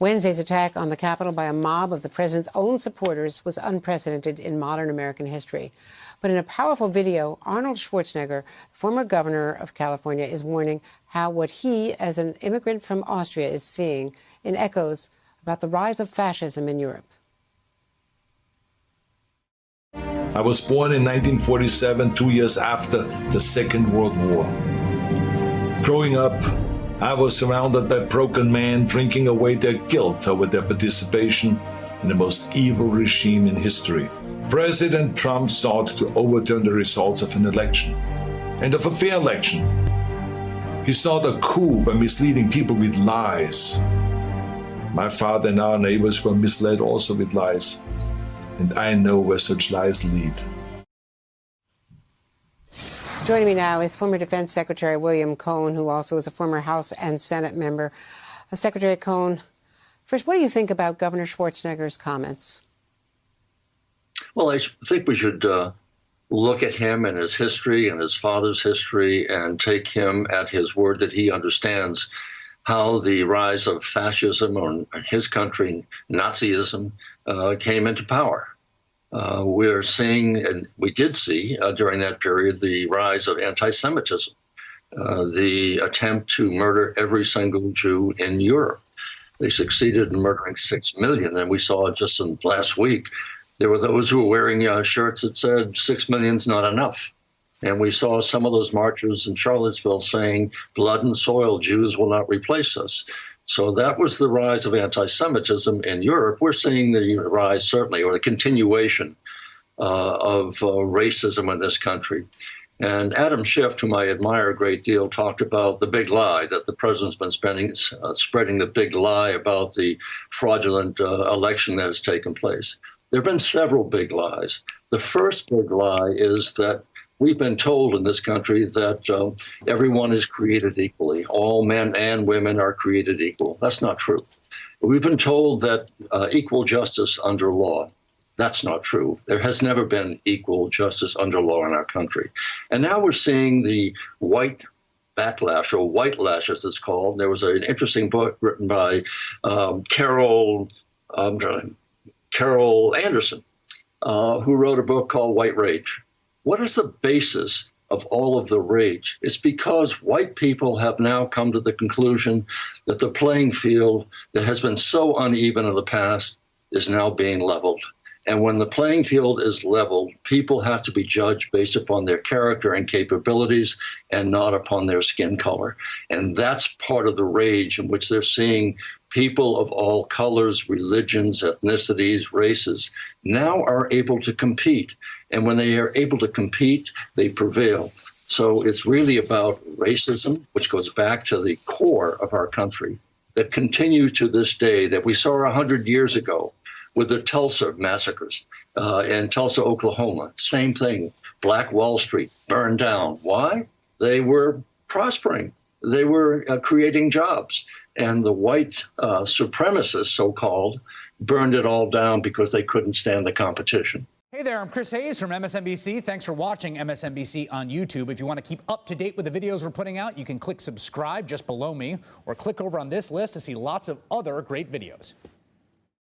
Wednesday's attack on the Capitol by a mob of the president's own supporters was unprecedented in modern American history. But in a powerful video, Arnold Schwarzenegger, former governor of California, is warning how what he, as an immigrant from Austria, is seeing in echoes about the rise of fascism in Europe. I was born in 1947, 2 years after the Second World War. Growing up, I was surrounded by broken men drinking away their guilt over their participation in the most evil regime in history. President Trump sought to overturn the results of an election, and of a fair election. He sought a coup by misleading people with lies. My father and our neighbors were misled also with lies, and I know where such lies lead. Joining me now is former Defense Secretary William Cohen, who also is a former House and Senate member. Secretary Cohen, first, what do you think about Governor Schwarzenegger's comments? Well, I think we should look at him and his history and his father's history and take him at his word that he understands how the rise of fascism in his country, Nazism, came into power. We're seeing, and we did see during that period, the rise of anti-Semitism, the attempt to murder every single Jew in Europe. They succeeded in murdering 6 million, and we saw just in last week, there were those who were wearing shirts that said 6 million's not enough. And we saw some of those marchers in Charlottesville saying, blood and soil, Jews will not replace us. So that was the rise of anti-Semitism in Europe. We're seeing the rise, certainly, or the continuation of racism in this country. And Adam Schiff, whom I admire a great deal, talked about the big lie that the president's been spreading the big lie about the fraudulent election that has taken place. There have been several big lies. The first big lie is that we've been told in this country that everyone is created equally. All men and women are created equal. That's not true. We've been told that equal justice under law. That's not true. There has never been equal justice under law in our country. And now we're seeing the white backlash, or Whitelash as it's called. There was an interesting book written by Carol Anderson, who wrote a book called White Rage. What is the basis of all of the rage? It's because white people have now come to the conclusion that the playing field that has been so uneven in the past is now being leveled. And when the playing field is leveled, people have to be judged based upon their character and capabilities and not upon their skin color. And that's part of the rage in which they're seeing people of all colors, religions, ethnicities, races now are able to compete. And when they are able to compete, they prevail. So it's really about racism, which goes back to the core of our country, that continues to this day, that we saw 100 years ago with the Tulsa massacres in Tulsa, Oklahoma. Same thing. Black Wall Street burned down. Why? They were prospering. They were creating jobs. And the white supremacists, so-called, burned it all down because they couldn't stand the competition. Hey there, I'm Chris Hayes from MSNBC. Thanks for watching MSNBC on YouTube. If you want to keep up to date with the videos we're putting out, you can click subscribe just below me or click over on this list to see lots of other great videos.